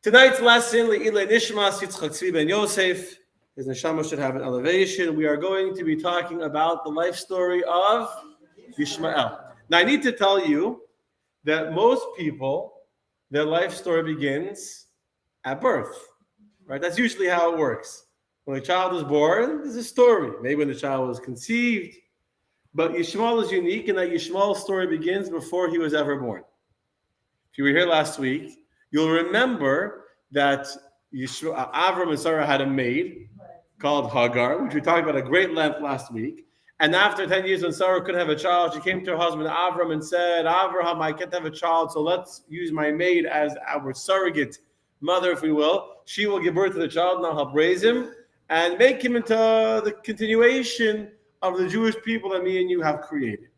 Tonight's lesson, Le'ilei Nishmas Yitzchak Tzvi ben Yosef, his neshama should have an elevation. We are going to be talking about the life story of Yishmael. Now, I need to tell you that most people, their life story begins at birth, right? That's usually how it works. When a child is born, there's a story. Maybe when the child was conceived. But Yishmael is unique in that Yishmael's story begins before he was ever born. If you were here last week, you'll remember that Avram and Sarah had a maid called Hagar, which we talked about at great length last week. And after 10 years, when Sarah couldn't have a child, she came to her husband Avram and said, Avraham, I can't have a child, so let's use my maid as our surrogate mother, if we will. She will give birth to the child, and I'll help raise him and make him into the continuation of the Jewish people that me and you have created.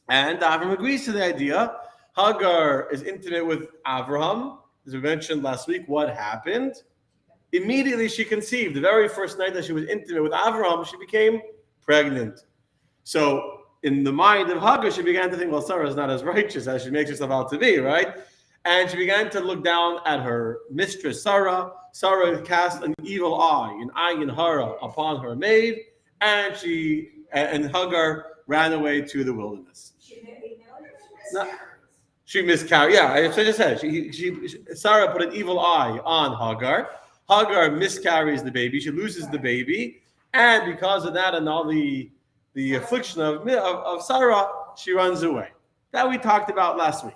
And Avram agrees to the idea. Hagar is intimate with Avraham. As we mentioned last week, what happened? Immediately she conceived. The very first night that she was intimate with Avraham, she became pregnant. So in the mind of Hagar, she began to think, well, Sarah is not as righteous as she makes herself out to be, right? And she began to look down at her mistress, Sarah. Sarah cast an evil eye, an ayin hara, upon her maid, and Hagar ran away to the wilderness. She miscarried. Yeah, I just said. Sarah put an evil eye on Hagar. Hagar miscarries the baby. She loses the baby, and because of that and all the affliction of Sarah, she runs away. That we talked about last week.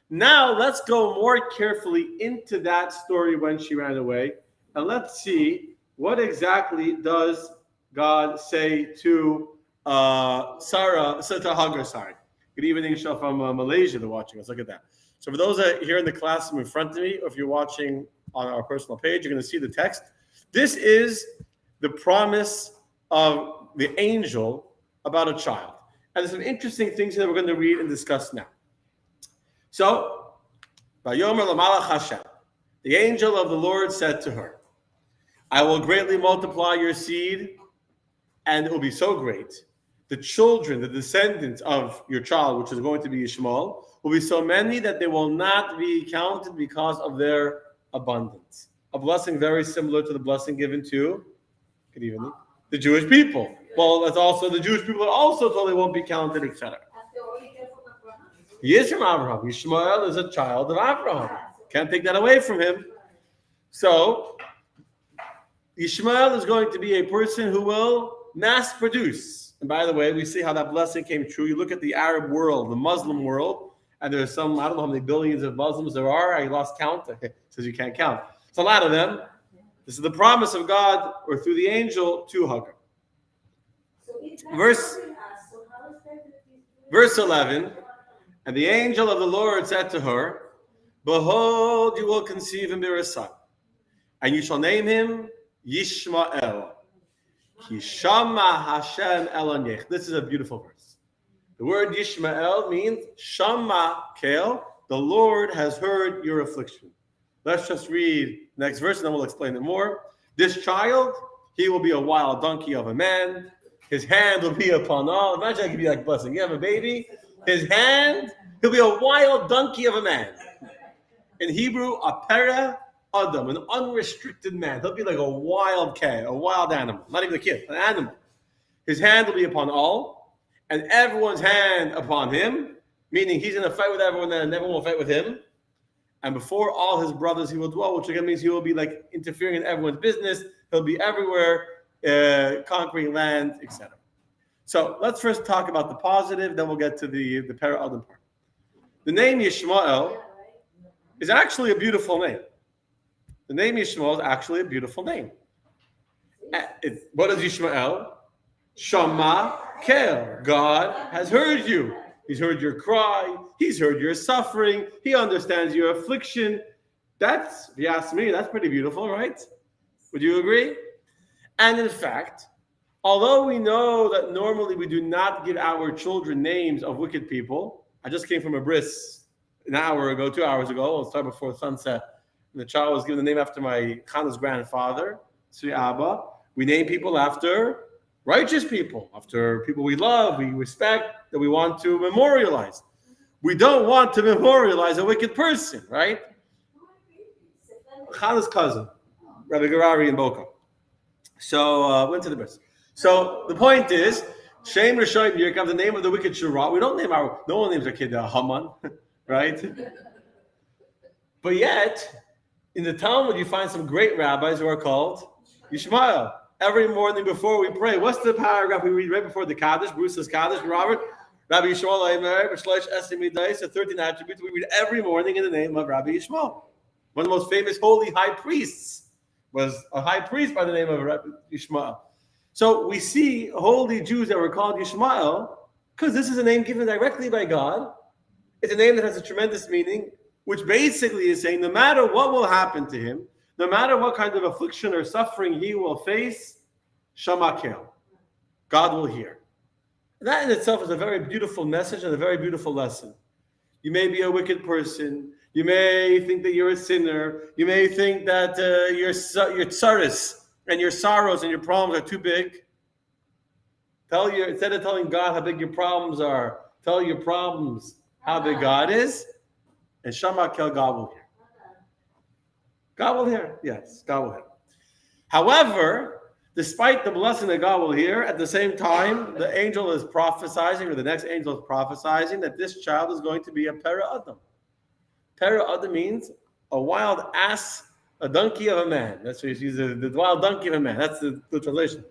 Now let's go more carefully into that story when she ran away, and let's see what exactly does God say to Sarah, to Hagar. Sorry. Good evening, Shah from Malaysia. They're watching us. Look at that. So for those that are here in the classroom in front of me, or if you're watching on our personal page, you're going to see the text. This is the promise of the angel about a child. And there's some interesting things that we're going to read and discuss now. So, Vayomer Lamalach Hashem, the angel of the Lord said to her, I will greatly multiply your seed, and it will be so great. The children, the descendants of your child, which is going to be Yishmael, will be so many that they will not be counted because of their abundance. A blessing very similar to the blessing given to, good evening, the Jewish people. Well, that's also the Jewish people are also told they won't be counted, etc. He is from Abraham. Yishmael is a child of Abraham. Can't take that away from him. So, Yishmael is going to be a person who will mass produce. And by the way, we see how that blessing came true. You look at the Arab world, the Muslim world, and there's some, I don't know how many billions of Muslims there are. I lost count. It says you can't count. It's a lot of them. This is the promise of God, or through the angel, to Hagar. Verse 11, and the angel of the Lord said to her, behold, you will conceive and bear a son, and you shall name him Yishmael. Shama Hashem Elonech. This is a beautiful verse. The word Yishmael means Shama Kel. The Lord has heard your affliction. Let's just read the next verse and then we'll explain it more. This child, he will be a wild donkey of a man. His hand will be upon all. Imagine I could be like blessing. You have a baby. His hand, he'll be a wild donkey of a man. In Hebrew, a pera Adam, an unrestricted man. He'll be like a wild cat, a wild animal. Not even a kid, an animal. His hand will be upon all, and everyone's hand upon him, meaning he's in a fight with everyone and everyone will fight with him. And before all his brothers he will dwell, which again means he will be like interfering in everyone's business. He'll be everywhere, conquering land, etc. So let's first talk about the positive, then we'll get to the para Adam part. The name Yishmael is actually a beautiful name. The name Yishmael is actually a beautiful name. What is Yishmael? Shama Kel. God has heard you. He's heard your cry. He's heard your suffering. He understands your affliction. That's, if you ask me, that's pretty beautiful, right? Would you agree? And in fact, although we know that normally we do not give our children names of wicked people, I just came from a bris an hour ago, 2 hours ago. I'll start before sunset. And the child was given the name after my Chana's grandfather, Sri Abba. We name people after righteous people, after people we love, we respect, that we want to memorialize. We don't want to memorialize a wicked person, right? Chana's cousin, Rabbi Gerari in Boca. So went to the bris. So the point is, Shem Rishayim Yirkav, the name of the wicked Shura. We don't name no one names our kid Haman, right? But yet, in the Talmud, you find some great rabbis who are called Yishmael. Every morning before we pray, what's the paragraph we read right before the Kaddish? Bruce's Kaddish, Robert? Rabbi Yishmael, the 13 attributes we read every morning in the name of Rabbi Yishmael. One of the most famous holy high priests was a high priest by the name of Rabbi Yishmael. So we see holy Jews that were called Yishmael because this is a name given directly by God. It's a name that has a tremendous meaning, which basically is saying no matter what will happen to him, no matter what kind of affliction or suffering he will face, Shamakel, God will hear. And that in itself is a very beautiful message and a very beautiful lesson. You may be a wicked person. You may think that you're a sinner. You may think that your tsaris and your sorrows and your problems are too big. Instead of telling God how big your problems are, tell your problems how big God is, and Shamakel, God will hear. God will hear. Yes, God will hear. However, despite the blessing that God will hear, at the same time, the angel is prophesizing, or the next angel is prophesizing, that this child is going to be a Pera Adam. Pera Adam means a wild ass, a donkey of a man. That's what he's the wild donkey of a man. That's the translation.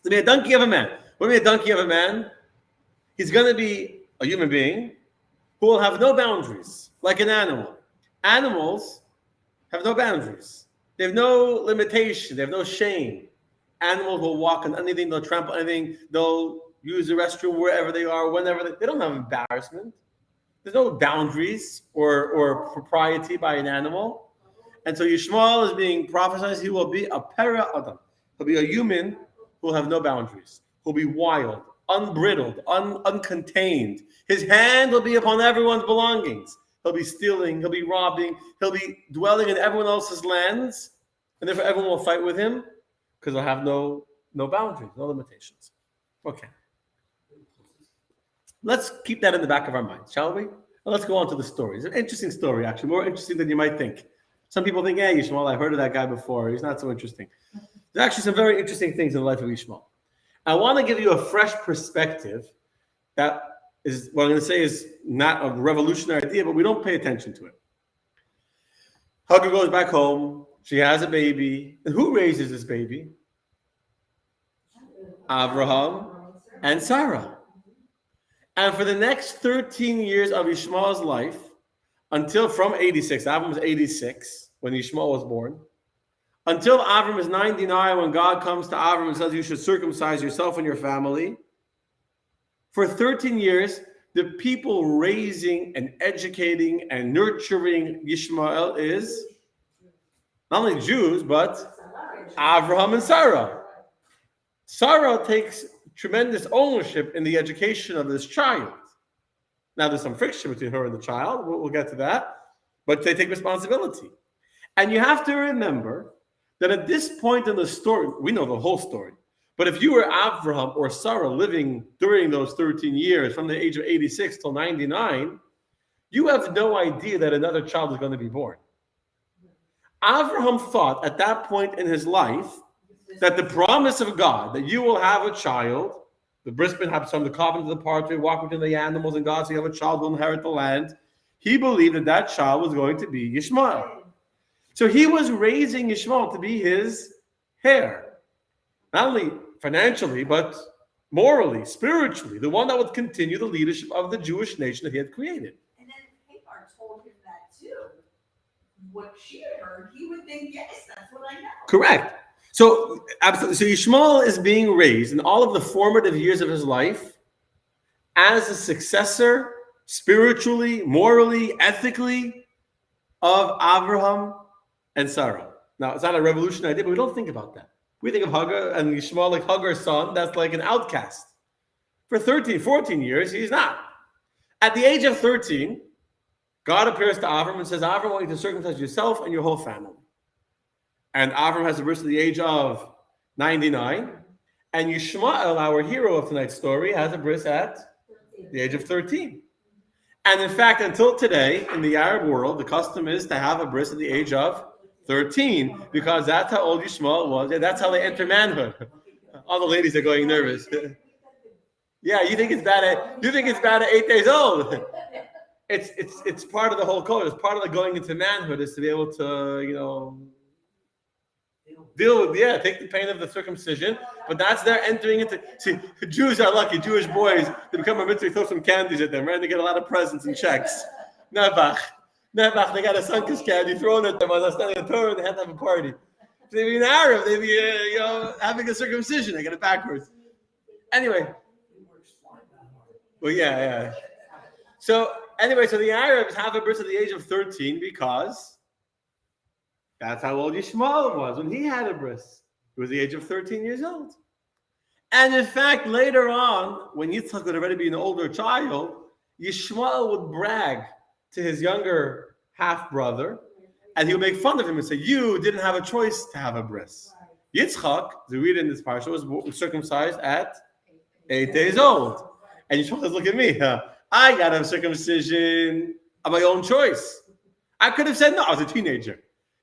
To be a donkey of a man. What do you mean a donkey of a man? He's going to be a human being who will have no boundaries, like an animal. Animals have no boundaries. They have no limitation. They have no shame. Animals will walk on anything. They'll trample anything. They'll use the restroom wherever they are, whenever they don't have embarrassment. There's no boundaries or propriety by an animal. And so Yishmael is being prophesied. He will be a Pera Adam. He'll be a human who will have no boundaries. He'll be wild, unbridled, uncontained. His hand will be upon everyone's belongings. He'll be stealing, he'll be robbing, he'll be dwelling in everyone else's lands, and therefore everyone will fight with him because he'll have no boundaries, no limitations. Okay. Let's keep that in the back of our minds, shall we? Well, let's go on to the story. It's an interesting story, actually, more interesting than you might think. Some people think, hey, Yishmael, I've heard of that guy before. He's not so interesting. There's actually some very interesting things in the life of Yishmael. I want to give you a fresh perspective that is what I'm going to say is not a revolutionary idea, but we don't pay attention to it. Hagar goes back home. She has a baby. And who raises this baby? Abraham and Sarah. And for the next 13 years of Yishmael's life, until from 86, Abraham was 86 when Yishmael was born, until Abraham is 99 when God comes to Abraham and says you should circumcise yourself and your family, for 13 years, the people raising and educating and nurturing Yishmael is not only Jews, but Abraham and Sarah. Sarah takes tremendous ownership in the education of this child. Now, there's some friction between her and the child. We'll get to that. But they take responsibility. And you have to remember that at this point in the story, we know the whole story. But if you were Abraham or Sarah living during those 13 years, from the age of 86 till 99, you have no idea that another child is going to be born. Abraham thought at that point in his life that the promise of God, that you will have a child, the brisbane have some, the covenant of the partridge, walk between the animals, and God said you have a child who will inherit the land. He believed that that child was going to be Yishmael. So he was raising Yishmael to be his heir. Not only financially, but morally, spiritually, the one that would continue the leadership of the Jewish nation that he had created. And then Hagar told him that too. What she had heard, he would think, yes, that's what I know. Correct. So, absolutely. So Yishmael is being raised in all of the formative years of his life as a successor, spiritually, morally, ethically, of Abraham and Sarah. Now, it's not a revolutionary idea, but we don't think about that. We think of Hagar and Yishmael like Hagar's son. That's like an outcast. For 13, 14 years, he's not. At the age of 13, God appears to Avram and says, Avram, I want you to circumcise yourself and your whole family. And Avram has a bris at the age of 99. And Yishmael, our hero of tonight's story, has a bris at the age of 13. And in fact, until today, in the Arab world, the custom is to have a bris at the age of 13, because that's how old Yishmael was. And that's how they enter manhood. All the ladies are going nervous. Yeah, you think it's bad at 8 days old. It's part of the whole culture. It's part of the going into manhood is to be able to, deal with, take the pain of the circumcision. But that's their entering into. See, Jews are lucky. Jewish boys, they become a mitzvah, throw some candies at them, right? They get a lot of presents and checks. Nevach, they got a sunkish candy thrown at them. I was studying the Torah, and they had to have a party. So they'd be an Arab, they'd be, having a circumcision. They get it backwards. Anyway. Well, yeah. So the Arabs have a bris at the age of 13 because that's how old Yishmael was when he had a bris. He was the age of 13 years old. And in fact, later on, when Yitzchak would already be an older child, Yishmael would brag to his younger half-brother, and he would make fun of him and say, you didn't have a choice to have a bris. Yitzchak, the read in this parsha, was circumcised at 8 days old. And Yishmael says, look at me, I got a circumcision of my own choice. I could have said no, I was a teenager.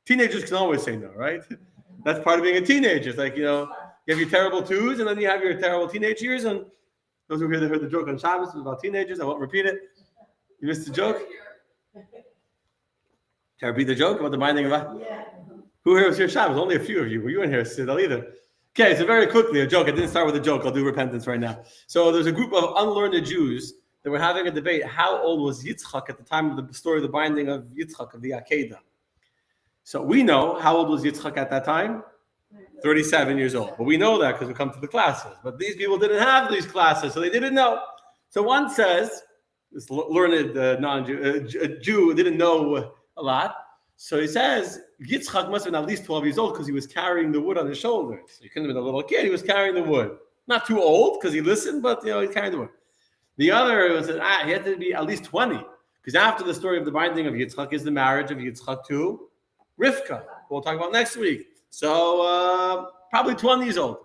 Teenagers can always say no, right? That's part of being a teenager. It's like, you have your terrible twos, and then you have your terrible teenage years. And those who heard the joke on Shabbos about teenagers, I won't repeat it. You missed the joke? Can I repeat the joke about the binding of? Yeah. Who here was here Shabbos? Only a few of you. Were you in here, Sidel, either? Okay, so very quickly, a joke. I didn't start with a joke. I'll do repentance right now. So there's a group of unlearned Jews that were having a debate. How old was Yitzchak at the time of the story of the binding of Yitzchak, of the Akedah? So we know how old was Yitzchak at that time? 37 years old. But we know that because we come to the classes. But these people didn't have these classes, so they didn't know. So one says, this learned non-Jew, Jew didn't know a lot. So he says, Yitzchak must have been at least 12 years old because he was carrying the wood on his shoulders. He couldn't have been a little kid. He was carrying the wood. Not too old because he listened, but he's carrying the wood. The other said, he had to be at least 20. Because after the story of the binding of Yitzchak is the marriage of Yitzchak to Rivka. We'll talk about next week. So probably 20 years old.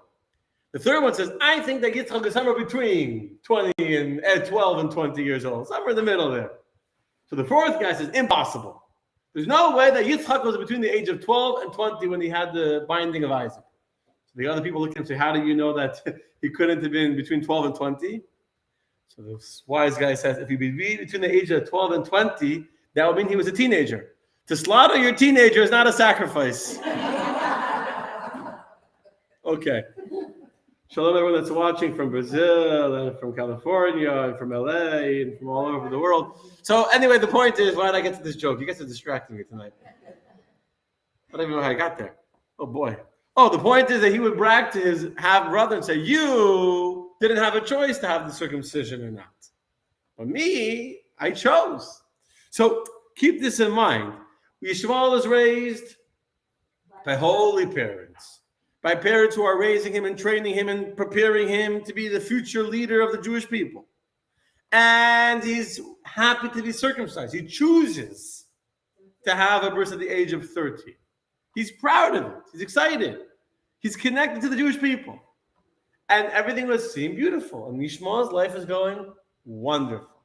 The third one says, I think that Yitzchak is somewhere between 12 and 20 years old. Somewhere in the middle there. So the fourth guy says, impossible. There's no way that Yitzchak was between the age of 12 and 20 when he had the binding of Isaac. So the other people look at him and say, how do you know that he couldn't have been between 12 and 20? So the wise guy says, if he be between the age of 12 and 20, that would mean he was a teenager. To slaughter your teenager is not a sacrifice. Okay. Shalom everyone that's watching from Brazil and from California and from LA and from all over the world. So anyway, the point is, why did I get to this joke? You guys are distracting me tonight. I don't even know how I got there. Oh boy. Oh, the point is that he would brag to his half-brother and say, you didn't have a choice to have the circumcision or not. But me, I chose. So keep this in mind. Yishmael was raised by holy parents, by parents who are raising him and training him and preparing him to be the future leader of the Jewish people. And he's happy to be circumcised. He chooses to have a bris at the age of 30. He's proud of it. He's excited. He's connected to the Jewish people. And everything was seem beautiful. And Yishmael's life is going wonderful.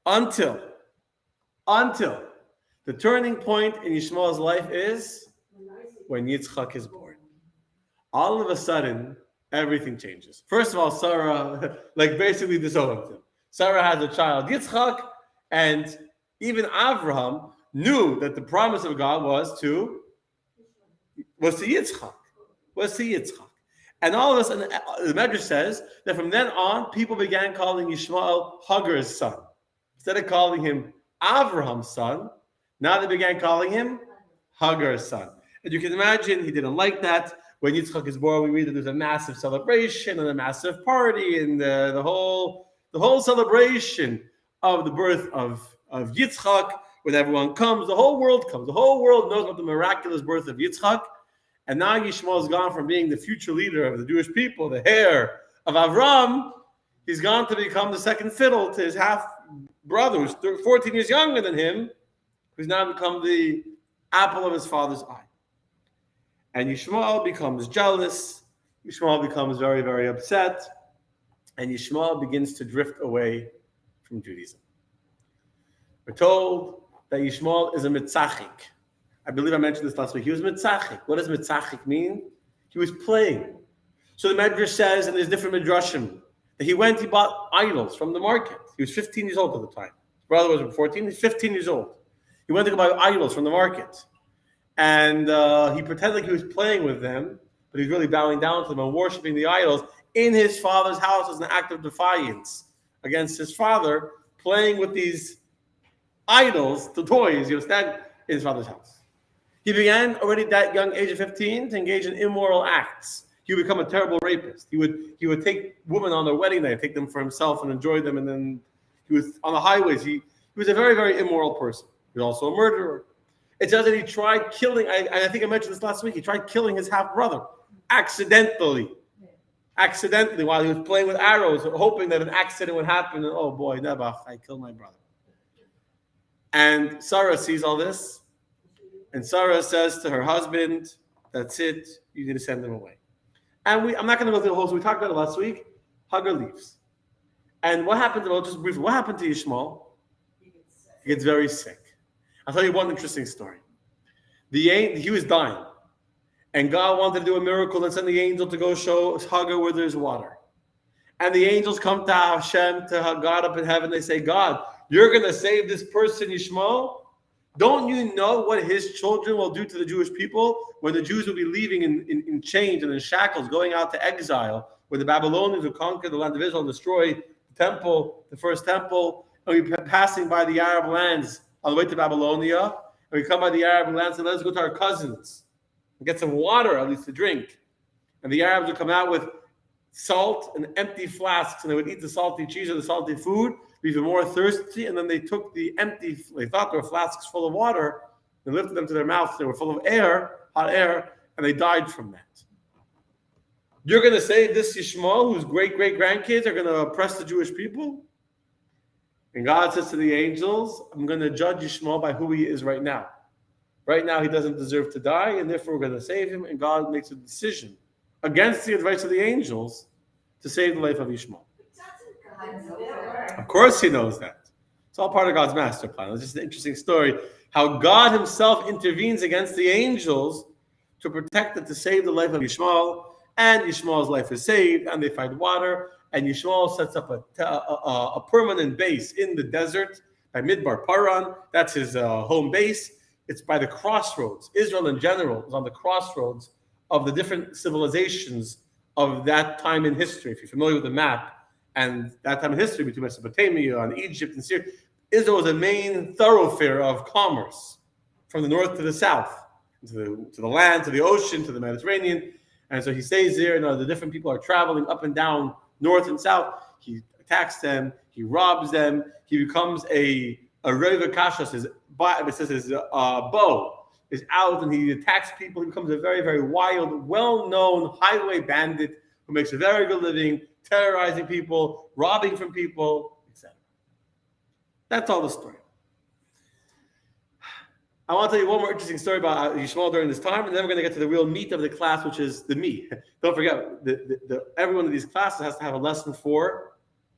Until the turning point in Yishmael's life is when Yitzchak is born. All of a sudden, everything changes. First of all, Sarah, basically disowned him. Sarah has a child, Yitzchak, and even Avraham knew that the promise of God was to Yitzchak. And all of a sudden, the Medrash says that from then on, people began calling Yishmael Hagar's son. Instead of calling him Avraham's son, now they began calling him Hagar's son. And you can imagine he didn't like that. When Yitzchak is born, we read that there's a massive celebration and a massive party, and the whole celebration of the birth of Yitzchak, when everyone comes, the whole world comes. The whole world knows about the miraculous birth of Yitzchak. And now Yishmael has gone from being the future leader of the Jewish people, the heir of Avram, he's gone to become the second fiddle to his half-brother, who's 14 years younger than him, who's now become the apple of his father's eye. And Yishmael becomes jealous. Yishmael becomes very, very upset. And Yishmael begins to drift away from Judaism. We're told that Yishmael is a mitzachik. I believe I mentioned this last week. He was mitzachik. What does mitzachik mean? He was playing. So the Medrash says, and there's different Midrashim, that he bought idols from the market. He was 15 years old at the time. His brother was 14, he's 15 years old. He went to go buy idols from the market. And he pretended like he was playing with them, but he was really bowing down to them and worshiping the idols in his father's house as an act of defiance against his father, playing with these idols, the toys, you understand, in his father's house. He began already at that young age of 15 to engage in immoral acts. He would become a terrible rapist. He would take women on their wedding night, take them for himself and enjoy them, and then he was on the highways. He was a very, very immoral person. He was also a murderer. It says that he tried killing, I think I mentioned this last week, he tried killing his half-brother accidentally while he was playing with arrows, hoping that an accident would happen, and oh boy, Nebuch, I killed my brother. And Sarah sees all this, and Sarah says to her husband, that's it, you need to send him away. And I'm not going to go through the whole, so we talked about it last week. Hagar leaves. And what happened to, just briefly, what happened to Yishmael? He gets very sick. I'll tell you one interesting story. He was dying. And God wanted to do a miracle and send the angel to go show Hagar where there's water. And the angels come to Hashem, to God up in heaven. They say, God, you're going to save this person, Yishmael? Don't you know what his children will do to the Jewish people when the Jews will be leaving in chains and in shackles, going out to exile, where the Babylonians will conquer the land of Israel and destroy the temple, the first temple, and we're passing by the Arab lands on the way to Babylonia, and we come by the Arab lands and let's go to our cousins and get some water, at least to drink. And the Arabs would come out with salt and empty flasks, and they would eat the salty cheese or the salty food, be even more thirsty, and then they took they thought they were flasks full of water, they lifted them to their mouths, they were full of air, hot air, and they died from that. You're going to save this Yishmael, whose great-great-grandkids are going to oppress the Jewish people? And God says to the angels, I'm going to judge Yishmael by who he is right now. Right now, he doesn't deserve to die, and therefore we're going to save him, and God makes a decision against the advice of the angels to save the life of Yishmael. Of course he knows that. It's all part of God's master plan. It's just an interesting story how God himself intervenes against the angels to protect and to save the life of Yishmael, and Yishmael's life is saved, and they find water, and Yishmael sets up a permanent base in the desert by Midbar Paran. That's his home base. It's by the crossroads. Israel in general is on the crossroads of the different civilizations of that time in history. If you're familiar with the map, and that time in history between Mesopotamia and Egypt and Syria, Israel was a main thoroughfare of commerce from the north to the south, to the land, to the ocean, to the Mediterranean. And so he stays there, and the different people are traveling up and down, north and south. He attacks them, he robs them, he becomes a Reva Kashas, his bow is out, and he attacks people. He becomes a very, very wild, well-known highway bandit who makes a very good living, terrorizing people, robbing from people, etc. That's all the story. I want to tell you one more interesting story about Yishmael during this time, and then we're going to get to the real meat of the class, which is the me. Don't forget, every one of these classes has to have a lesson for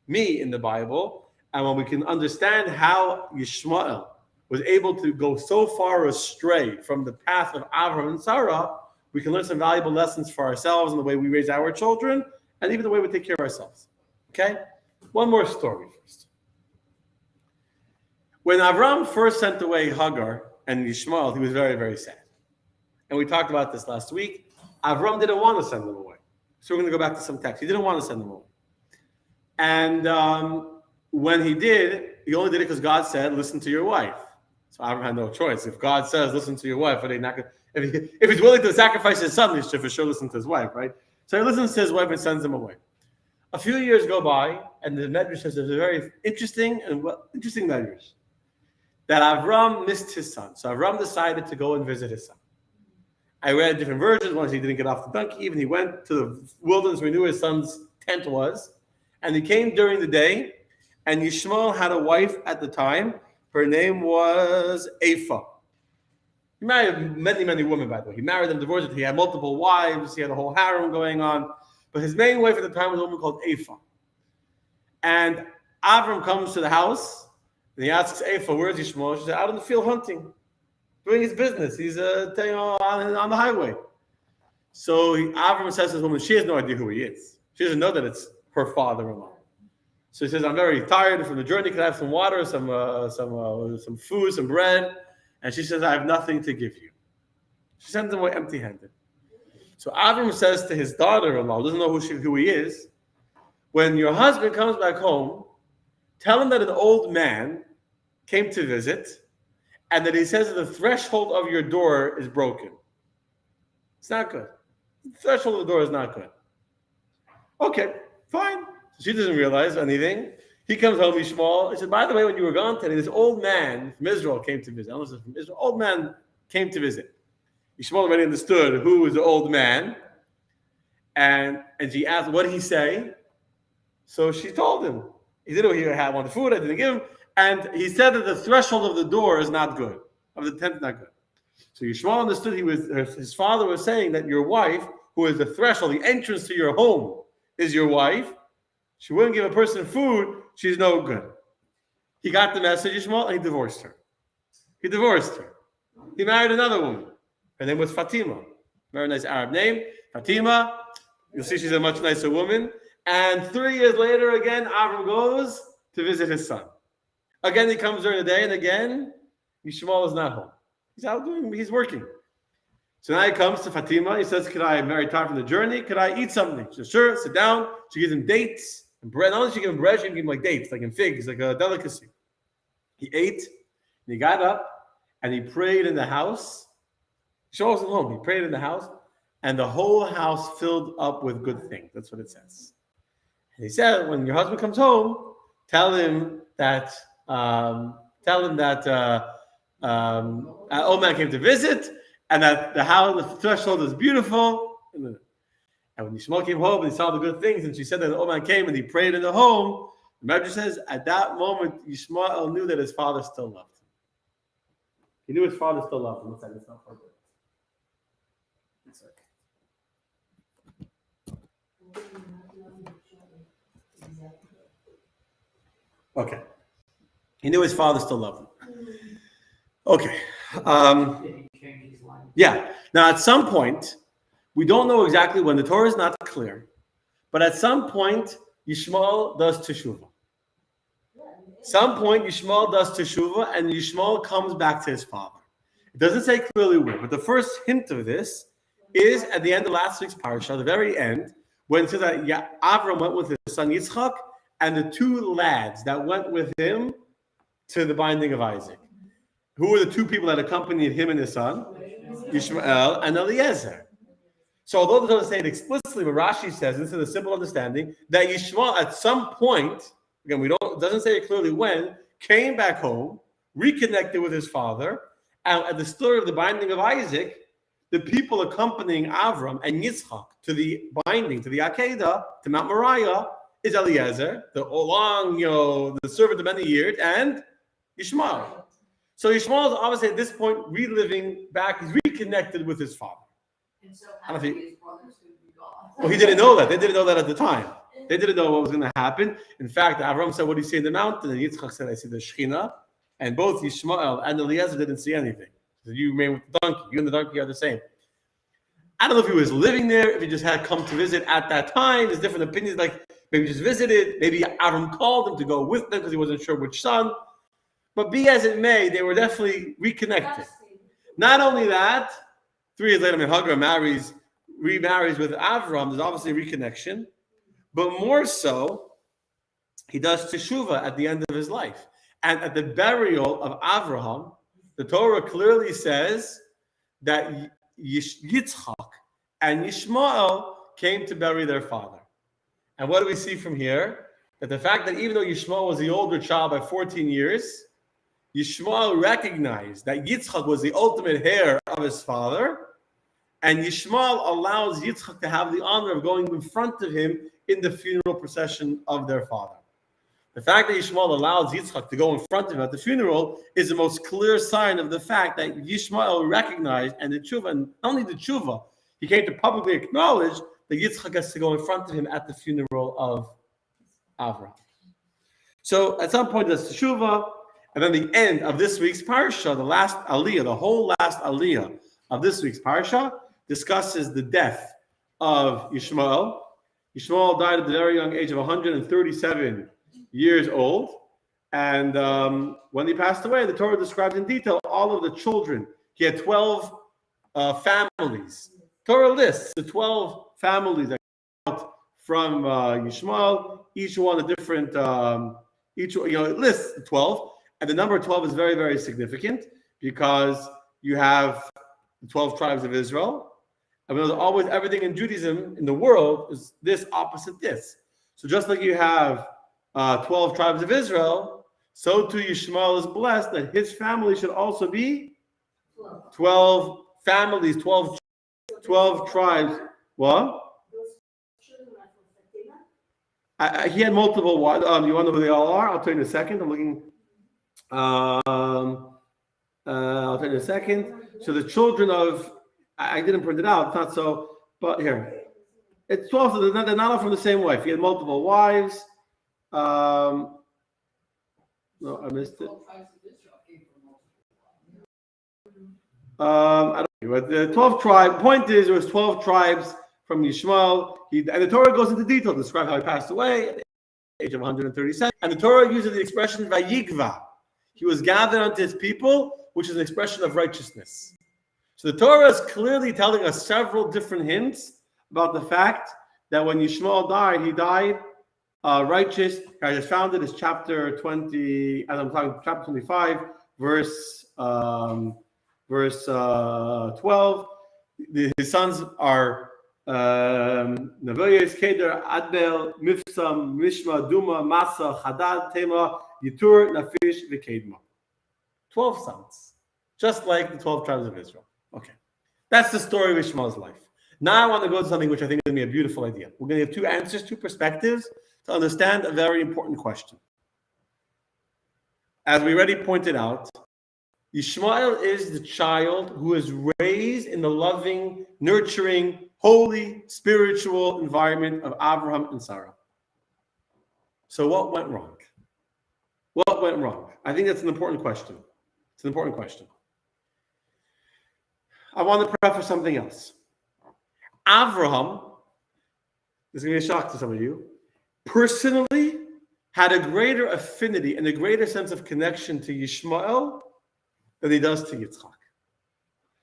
me in the Bible, and when we can understand how Yishmael was able to go so far astray from the path of Abraham and Sarah, we can learn some valuable lessons for ourselves in the way we raise our children, and even the way we take care of ourselves. Okay? One more story first. When Avram first sent away Hagar and Yishmael, he was very, very sad. And we talked about this last week. Avram didn't want to send them away. So we're going to go back to some text. He didn't want to send them away. And when he did, he only did it because God said, listen to your wife. So Avram had no choice. If God says, listen to your wife, are they not going to, if he's willing to sacrifice his son, he should for sure listen to his wife, right? So he listens to his wife and sends him away. A few years go by, and the Medrash says there's a very interesting Medrash that Avram missed his son. So Avram decided to go and visit his son. I read different versions. Once he didn't get off the donkey, even he went to the wilderness where he knew his son's tent was, and he came during the day. And Yishmael had a wife at the time. Her name was Ephah. He married many, many women, by the way. He married them, divorced them. He had multiple wives. He had a whole harem going on. But his main wife at the time was a woman called Ephah. And Avram comes to the house, And he asks Eifa, where's Yishmael? She said, out in the field hunting, doing his business. He's on the highway. So Avram says to this woman, she has no idea who he is. She doesn't know that it's her father-in-law. So he says, I'm very tired from the journey. Can I have some water, some food, some bread? And she says, I have nothing to give you. She sends him away empty-handed. So Avram says to his daughter-in-law, doesn't know who he is, when your husband comes back home, tell him that an old man came to visit and that he says that the threshold of your door is broken. It's not good. The threshold of the door is not good. Okay, fine. So she doesn't realize anything. He comes home, Yishmael. He said, by the way, when you were gone today, this old man from Israel came to visit. I don't know if it's from Israel. Old man came to visit. Yishmael already understood who was the old man. And she asked, what did he say? So she told him. He didn't know he had wanted food. I didn't give him. And he said that the threshold of the door is not good. Of the tent is not good. So Yishmael understood his father was saying that your wife, who is the threshold, the entrance to your home, is your wife. She wouldn't give a person food. She's no good. He got the message, Yishmael, and he divorced her. He married another woman. Her name was Fatima. Very nice Arab name. Fatima. You'll see she's a much nicer woman. And 3 years later, again, Avram goes to visit his son. Again, he comes during the day, and again, Yishmael is not home. He's working. So now he comes to Fatima. He says, I'm very tired from the journey. Could I eat something? She says, sure, sit down. She gives him dates and bread. Not only she gives him bread, she gives him like dates, like in figs, like a delicacy. He ate, and he got up, and he prayed in the house. Yishmael wasn't home. He prayed in the house, and the whole house filled up with good things. That's what it says. And he said, when your husband comes home, tell him that old man came to visit, and that the house, the threshold is beautiful. And when Yishmael came home and he saw the good things, and she said that the old man came and he prayed in the home, the Medrash says, at that moment, Yishmael knew that his father still loved him. He knew his father still loved him. Let's it's not for good. Okay. He knew his father still loved him. Okay. Yeah. Now, at some point, we don't know exactly when. The Torah is not clear. But at some point, Yishmael does teshuvah. Some point, Yishmael does teshuvah, and Yishmael comes back to his father. It doesn't say clearly when, but the first hint of this is at the end of last week's parasha, the very end, when it says that Avram went with his son Yitzchak, and the two lads that went with him to the binding of Isaac. Who were the two people that accompanied him and his son? Yishmael and Eliezer. So although it doesn't say it explicitly, but Rashi says, this is a simple understanding, that Yishmael at some point, again, it doesn't say it clearly when, came back home, reconnected with his father, and at the story of the binding of Isaac, the people accompanying Avram and Yitzchak to the binding, to the Akedah, to Mount Moriah, is Eliezer, the servant of many years, and Yishmael. So Yishmael is obviously at this point reliving back, he's reconnected with his father. And so how many his brothers would be gone? Well, he didn't know that. They didn't know that at the time. They didn't know what was going to happen. In fact, Avram said, what do you see in the mountain? And Yitzchak said, I see the Shekhinah. And both Yishmael and Eliezer didn't see anything. He said, you remain with the donkey. You and the donkey are the same. I don't know if he was living there, if he just had come to visit at that time. There's different opinions, like maybe he just visited. Maybe Avram called him to go with them because he wasn't sure which son. But be as it may, they were definitely reconnected. Not only that, 3 years later, Hagar remarries with Avram. There's obviously a reconnection. But more so, he does teshuvah at the end of his life. And at the burial of Avraham, the Torah clearly says that Yitzchak and Yishmael came to bury their father. And what do we see from here? That the fact that even though Yishmael was the older child by 14 years, Yishmael recognized that Yitzchak was the ultimate heir of his father, and Yishmael allows Yitzchak to have the honor of going in front of him in the funeral procession of their father. The fact that Yishmael allows Yitzchak to go in front of him at the funeral is the most clear sign of the fact that Yishmael recognized, and the tshuva, and not only the tshuva, he came to publicly acknowledge that Yitzchak has to go in front of him at the funeral of Avraham. So at some point, there's teshuva, And then the end of this week's parsha, the last aliyah, the whole last aliyah of this week's parsha, discusses the death of Yishmael. Yishmael died at the very young age of 137 years old. And when he passed away, the Torah describes in detail all of the children. He had 12 families. Torah lists the 12 families that came out from Yishmael, each one a different, it lists the 12. And the number 12 is very, very significant because you have the 12 tribes of Israel. And there's always everything in Judaism in the world is this opposite this. So just like you have 12 tribes of Israel, so too Yishmael is blessed that his family should also be 12 families, 12 tribes. What? He had multiple wives. You want to know who they all are? I'll tell you in a second. I'm looking. I'll tell you in a second. So the children of, I didn't print it out. It's not so, but here. It's 12, so they're not all from the same wife. He had multiple wives. No, I missed it. I don't know. But the 12 tribe, point is, there was 12 tribes from Yishmael. And the Torah goes into detail to describe how he passed away at the age of 137. And the Torah uses the expression Vayigva. He was gathered unto his people, which is an expression of righteousness. So the Torah is clearly telling us several different hints about the fact that when Yishmael died, he died righteous. I just found it as chapter 20, as I'm talking, chapter 25, verse 12. His sons are Nevoyes, Keder, Adbel, Mifsam, Mishma, Duma, Masa, Hadad, Tema, Yitur, Nafish, Vikedma. 12 sons, just like the 12 tribes of Israel. Okay, that's the story of Yishmael's life. Now I want to go to something which I think is going to be a beautiful idea. We're going to have two answers, two perspectives to understand a very important question. As we already pointed out, Yishmael is the child who is raised in the loving, nurturing, holy, spiritual environment of Abraham and Sarah. So what went wrong? What went wrong? I think that's an important question. It's an important question. I want to preface something else. Abraham, this is going to be a shock to some of you, personally had a greater affinity and a greater sense of connection to Yishmael than he does to Yitzchak.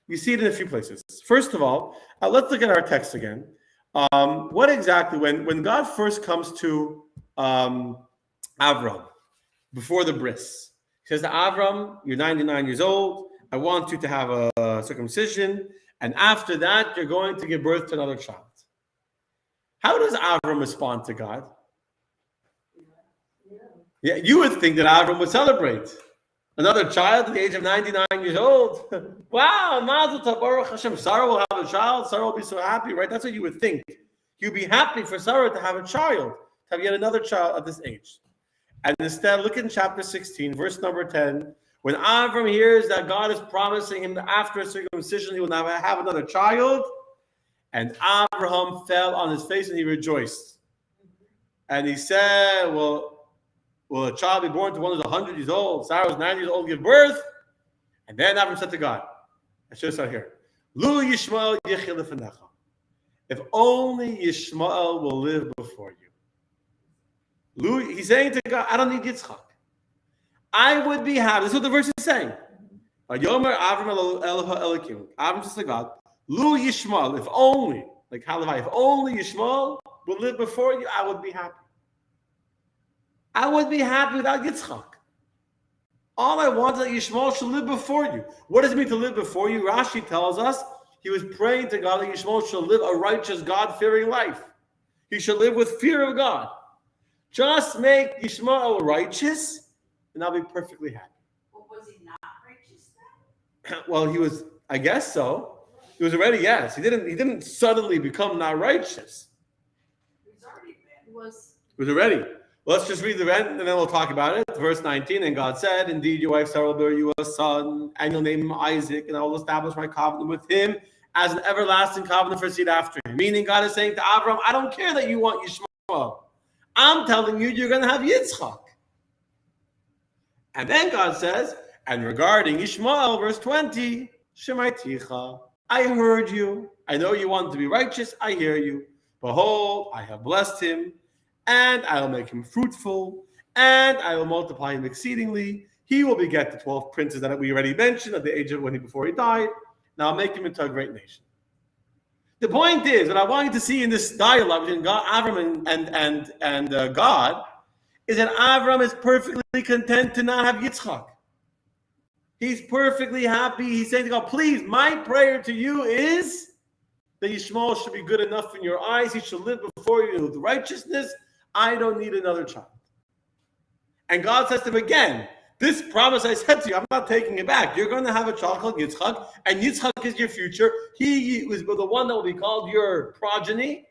You see it in a few places. First of all, let's look at our text again. What exactly, when God first comes to Avram, before the bris, he says to Avram, you're 99 years old, I want you to have a circumcision, and after that, you're going to give birth to another child. How does Avram respond to God? Yeah, you would think that Avram would celebrate. Another child at the age of 99 years old. Wow, Mazel Tov, Baruch Hashem. Sarah will have a child. Sarah will be so happy, right? That's what you would think. You'd be happy for Sarah to have a child, to have yet another child at this age. And instead, look in chapter 16, verse number 10. When Avram hears that God is promising him that after a circumcision, he will now have another child, and Abraham fell on his face and he rejoiced. And he said, will a child be born to one who's 100 years old? Sarah was 90 years old, give birth. And then Abraham said to God, I should start here. Lu Yishmael yichya lefenecha. If only Yishmael will live before you. He's saying to God, I don't need Yitzchak. I would be happy. This is what the verse is saying. Yomer Avram Eloha Elokim. Avram says to God, Lu Yishmael, if only, like Halavai, if only Yishmael will live before you, I would be happy. I would be happy without Yitzchak. All I want is that Yishmael should live before you. What does it mean to live before you? Rashi tells us he was praying to God that Yishmael should live a righteous, God-fearing life. He should live with fear of God. Just make Yishmael righteous, and I'll be perfectly happy. Well, was he not righteous then? Well, he was, I guess so. He was already, yes. He didn't suddenly become not righteous. He's already been. He was already. Let's just read the end, and then we'll talk about it. Verse 19, and God said, indeed, your wife Sarah will bear you a son, and you'll name him Isaac, and I will establish my covenant with him as an everlasting covenant for seed after him. Meaning, God is saying to Abraham, I don't care that you want Yishmael. I'm telling you, you're going to have Yitzchak. And then God says, and regarding Yishmael, verse 20, Shemaiticha, I heard you. I know you want to be righteous. I hear you. Behold, I have blessed him, and I will make him fruitful, and I will multiply him exceedingly. He will beget the 12 princes that we already mentioned at the age of before he died. Now I'll make him into a great nation. The point is, what I want you to see in this dialogue between God, Avram and God, is that Avram is perfectly content to not have Yitzchak. He's perfectly happy. He's saying to God, please, my prayer to you is that Yishmael should be good enough in your eyes. He should live before you with righteousness. I don't need another child. And God says to him again, this promise I said to you, I'm not taking it back. You're going to have a child called Yitzchak, and Yitzchak is your future. He was the one that will be called your progeny.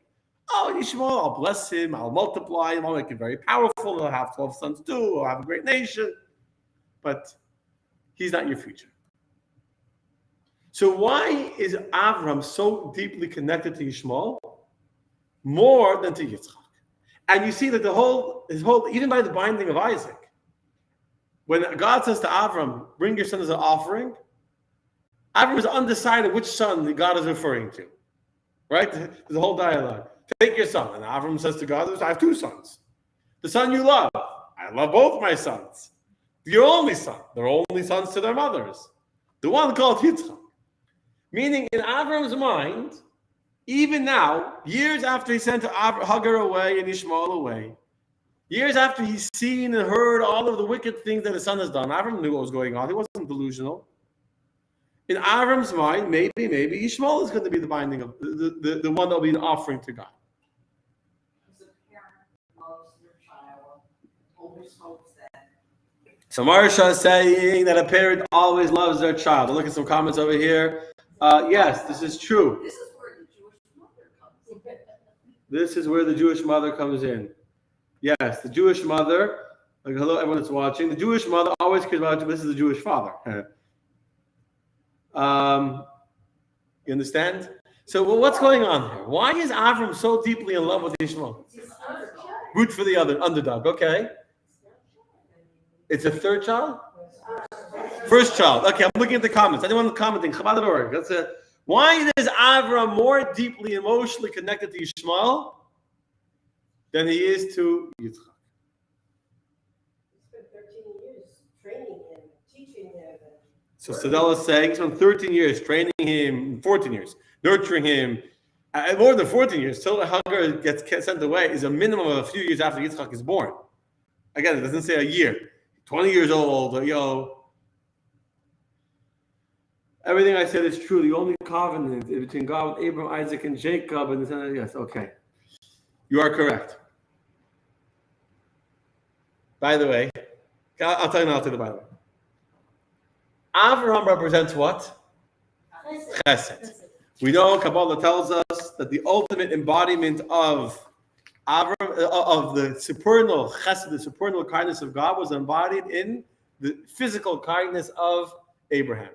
Oh, Yishmael, I'll bless him. I'll multiply him. I'll make him very powerful. He'll have 12 sons too. He'll have a great nation. But he's not your future. So why is Avram so deeply connected to Yishmael? More than to Yitzchak. And you see that his whole, even by the binding of Isaac, when God says to Avram, bring your son as an offering, Avram is undecided which son God is referring to. Right? There's a whole dialogue. Take your son. And Avram says to God, I have two sons. The son you love. I love both my sons. Your only son. They're only sons to their mothers. The one called Yitzchak. Meaning in Avram's mind, even now, years after he sent Hagar away and Yishmael away, years after he's seen and heard all of the wicked things that his son has done, Avram knew what was going on. He wasn't delusional. In Avram's mind, maybe Yishmael is going to be the binding of the one that will be an offering to God. Because a parent loves their child, always hopes that. So Marsha is saying that a parent always loves their child. Look at some comments over here. Yes, this is true. This is where the Jewish mother comes in. This is where the Jewish mother comes in. Yes, the Jewish mother. Like, hello, everyone that's watching. The Jewish mother always cares about you. This is the Jewish father. You understand? So, what's going on here? Why is Avram so deeply in love with Yishmael? Root for the other underdog. Okay. It's a third child. First child. Okay, I'm looking at the comments. Anyone commenting? Chabad.org. That's it. Why is Avram more deeply emotionally connected to Yishmael than he is to Yitzchak? He spent 13 years training him, teaching him. So Sadella is saying, he spent 13 years training him, 14 years, nurturing him, more than 14 years, till Hagar gets sent away, is a minimum of a few years after Yitzchak is born. Again, it doesn't say a year. 20 years old, Everything I said is true. The only covenant between God with Abraham, Isaac, and Jacob, and yes, okay. You are correct. By the way, I'll tell you now to the Bible. Abraham represents what? Chesed. We know Kabbalah tells us that the ultimate embodiment of Abraham, of the supernal chesed, the supernal kindness of God, was embodied in the physical kindness of Abraham.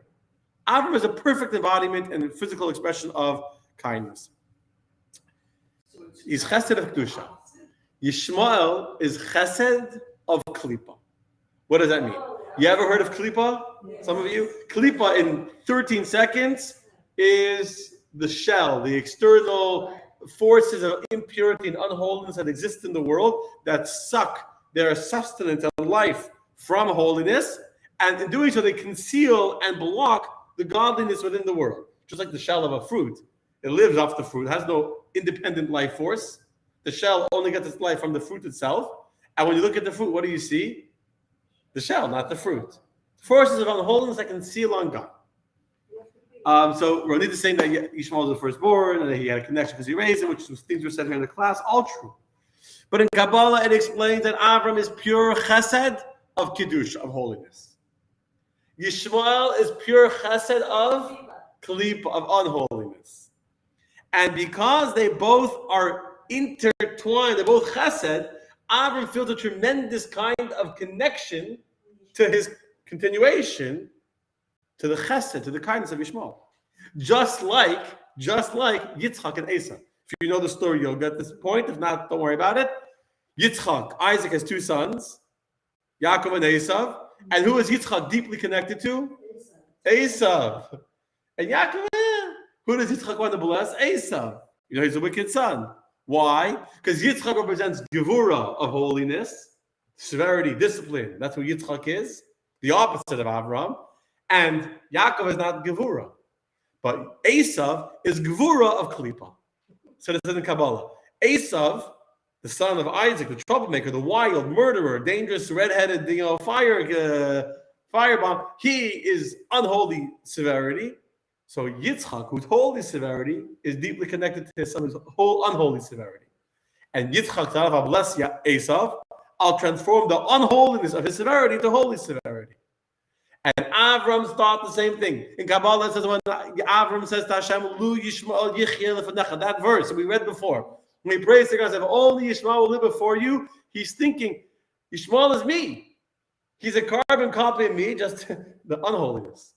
Abraham is a perfect embodiment and physical expression of kindness. He's chesed of kedusha. Yishmael is chesed of klipa. What does that mean? You ever heard of klipa? Some of you? Klipa in 13 seconds is the shell, the external forces of impurity and unholiness that exist in the world that suck their sustenance and life from holiness, and in doing so they conceal and block the godliness within the world. Just like the shell of a fruit. It lives off the fruit, it has no independent life force. The shell only gets its life from the fruit itself. And when you look at the fruit, what do you see? The shell, not the fruit. Forces of unholiness that conceal on God. So Ronit is saying that Yishmael was the firstborn and that he had a connection because he raised him, which was things were said here in the class, all true. But in Kabbalah, it explains that Avram is pure chesed of kiddush, of holiness. Yishmael is pure chesed of klipa, of unholiness. And because they both are intertwined, they're both chesed, Avram feels a tremendous kind of connection to his continuation, to the chesed, to the kindness of Yishmael. Just like Yitzchak and Esau. If you know the story, you'll get this point. If not, don't worry about it. Yitzchak, Isaac has two sons, Yaakov and Esau. And who is Yitzchak deeply connected to? Esav. And Yaakov, who does Yitzchak want to bless? Esav. You know, he's a wicked son. Why? Because Yitzchak represents Gevura of holiness, severity, discipline. That's who Yitzchak is, the opposite of Avraham. And Yaakov is not Gevura. But Esav is Gevura of Klippa. So this is in Kabbalah. Esav, the son of Isaac, the troublemaker, the wild murderer, dangerous, red-headed, firebomb, he is unholy severity. So Yitzchak, whose holy severity, is deeply connected to his son, whose whole unholy severity. And Yitzchak said, I'll bless Esav, I'll transform the unholiness of his severity to holy severity. And Avram thought the same thing. In Kabbalah, it says when Avram says to Hashem, Lu Yishmael Yichye Lefanecha, that verse that we read before. When he prays to God, if only Yishmael will live before you, he's thinking, Yishmael is me. He's a carbon copy of me, just the unholiness.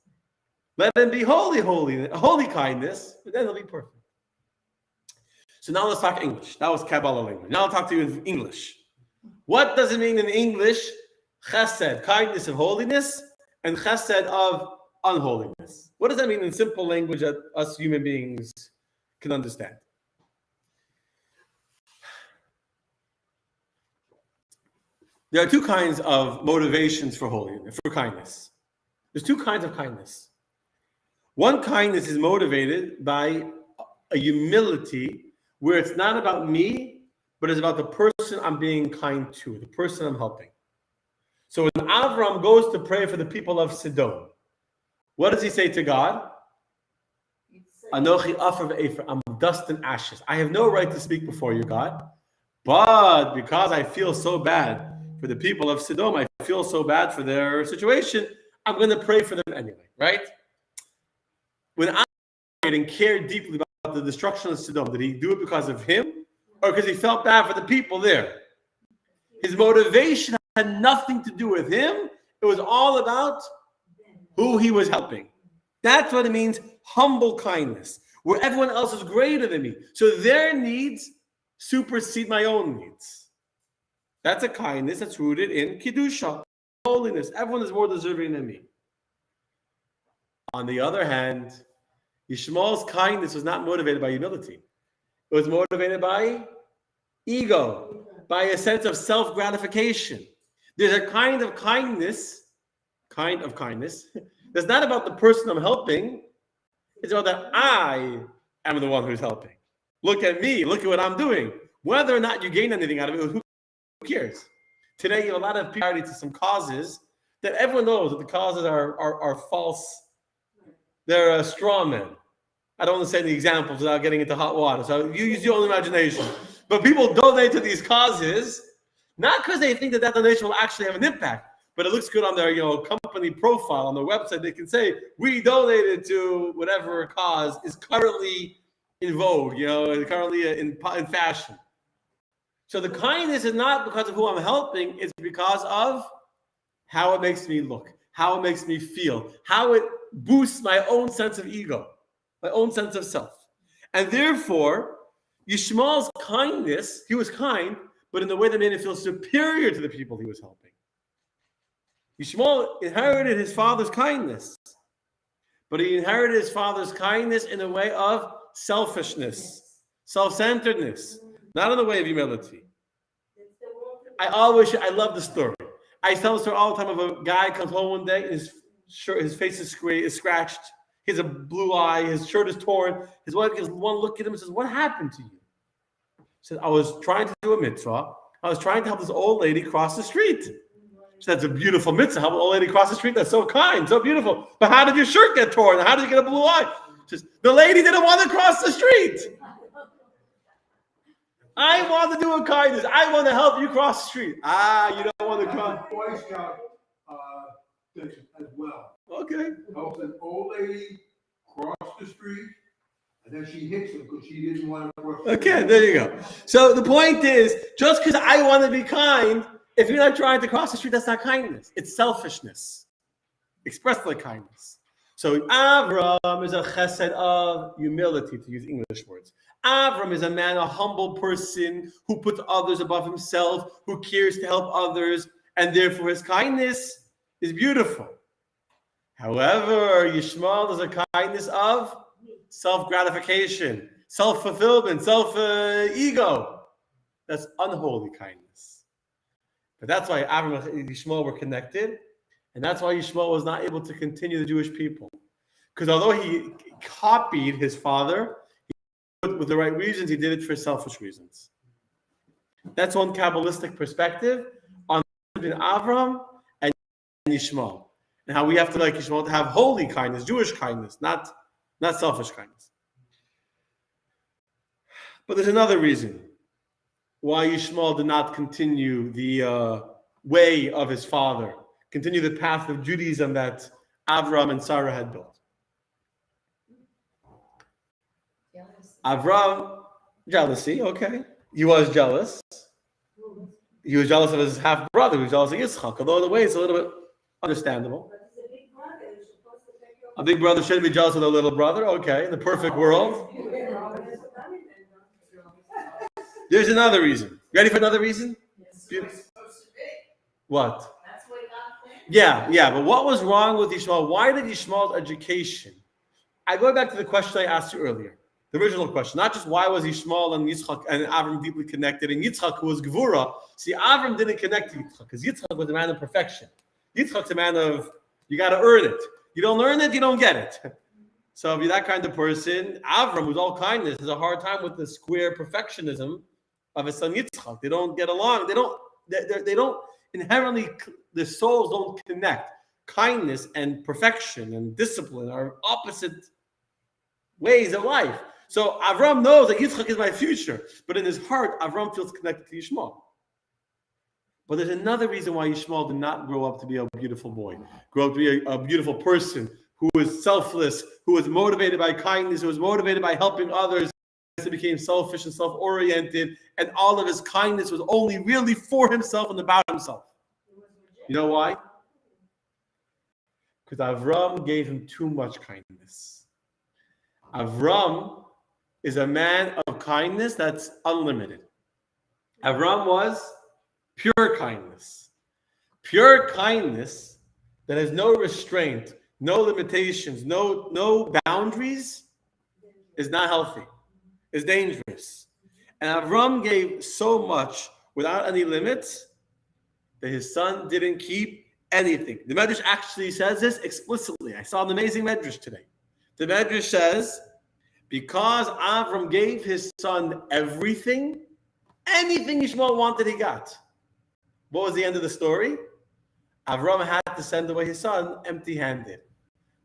Let him be holy kindness, but then he'll be perfect. So now let's talk English. That was Kabbalah language. Now I'll talk to you in English. What does it mean in English? Chesed, kindness of holiness, and chesed of unholiness. What does that mean in simple language that us human beings can understand? There are two kinds of motivations for holiness, for kindness. There's two kinds of kindness. One kindness is motivated by a humility where it's not about me, but it's about the person I'm being kind to, the person I'm helping. So when Avram goes to pray for the people of Sodom, what does he say to God? Anochi afar ve'efer, I'm dust and ashes. I have no right to speak before you, God. But because I feel so bad for the people of Sodom, I feel so bad for their situation, I'm going to pray for them anyway, right? When I prayed and cared deeply about the destruction of Sodom, did he do it because of him or because he felt bad for the people there? His motivation had nothing to do with him. It was all about who he was helping. That's what it means, humble kindness, where everyone else is greater than me. So their needs supersede my own needs. That's a kindness that's rooted in Kiddusha, holiness. Everyone is more deserving than me. On the other hand, Yishmael's kindness was not motivated by humility. It was motivated by ego, by a sense of self-gratification. There's a kind of kindness that's not about the person I'm helping. It's about that I am the one who's helping. Look at me. Look at what I'm doing. Whether or not you gain anything out of it, who cares? Today, you have a lot of people to some causes that everyone knows that the causes are false. They're straw men. I don't want to say the examples without getting into hot water. So you use your own imagination. But people donate to these causes not because they think that donation will actually have an impact, but it looks good on their company profile on their website. They can say we donated to whatever cause is currently in vogue, currently in fashion. So the kindness is not because of who I'm helping; it's because of how it makes me look, how it makes me feel, how it boosts my own sense of ego, my own sense of self, and therefore. Yishmael's kindness, he was kind, but in the way that made him feel superior to the people he was helping. Yishmael inherited his father's kindness, but he inherited his father's kindness in a way of selfishness, self-centeredness, not in the way of humility. I love the story. I tell the story all the time of a guy comes home one day and his face is scratched. He has a blue eye. His shirt is torn. His wife gives one look at him and says, "What happened to you?" He said, "I was trying to do a mitzvah. I was trying to help this old lady cross the street." She said, "That's a beautiful mitzvah. Help an old lady cross the street. That's so kind, so beautiful. But how did your shirt get torn? How did you get a blue eye?" She says, "The lady didn't want to cross the street. I want to do a kindness. I want to help you cross the street." You don't want to cross. Boy Scout does as well. Okay. Helps an old lady cross the street, and then she hits him because she didn't want to cross the street. Okay, there you go. So the point is, just because I want to be kind, if you're not trying to cross the street, that's not kindness. It's selfishness, expressed like kindness. So Avram is a chesed of humility, to use English words. Avram is a man, a humble person who puts others above himself, who cares to help others, and therefore his kindness is beautiful. However, Yishmael is a kindness of self-gratification, self-fulfillment, self-ego. That's unholy kindness. But that's why Avram and Yishmael were connected, and that's why Yishmael was not able to continue the Jewish people. Because although he copied his father, with the right reasons, he did it for selfish reasons. That's one Kabbalistic perspective on between Avram and Yishmael, and how we have to, like Yishmael, to have holy kindness, Jewish kindness, not selfish kindness. But there's another reason why Yishmael did not continue the way of his father, continue the path of Judaism that Avram and Sarah had built. Avram, jealousy, okay. He was jealous. He was jealous of his half-brother. He was jealous of Yitzchak. Although in a way it's a little bit understandable. A big brother shouldn't be jealous of the little brother. Okay, in the perfect world. There's another reason. Ready for another reason? What? That's what God planned. Yeah. But what was wrong with Yishmael? Why did Yishmael's education? I go back to the question I asked you earlier. The original question, not just why was Yishmael and Yitzchak and Avram deeply connected, and Yitzchak, who was Gevura. See, Avram didn't connect to Yitzchak because Yitzchak was a man of perfection. Yitzchak's a man of, you got to earn it. You don't earn it, you don't get it. So if you're that kind of person, Avram, who's all kindness, has a hard time with the square perfectionism of his son Yitzchak. They don't get along. They don't inherently, the souls don't connect. Kindness and perfection and discipline are opposite ways of life. So Avram knows that Yitzchak is my future, but in his heart, Avram feels connected to Yishmael. But there's another reason why Yishmael did not grow up to be a beautiful boy, grow up to be a beautiful person who was selfless, who was motivated by kindness, who was motivated by helping others. He became selfish and self-oriented, and all of his kindness was only really for himself and about himself. You know why? Because Avram gave him too much kindness. Avram is a man of kindness that's unlimited. Avram was pure kindness. Pure kindness that has no restraint, no limitations, no boundaries is not healthy. Is dangerous. And Avram gave so much without any limits that his son didn't keep anything. The Medrash actually says this explicitly. I saw an amazing Medrash today. The Medrash says, because Avram gave his son everything, anything Yishmael wanted, he got. What was the end of the story? Avram had to send away his son empty-handed.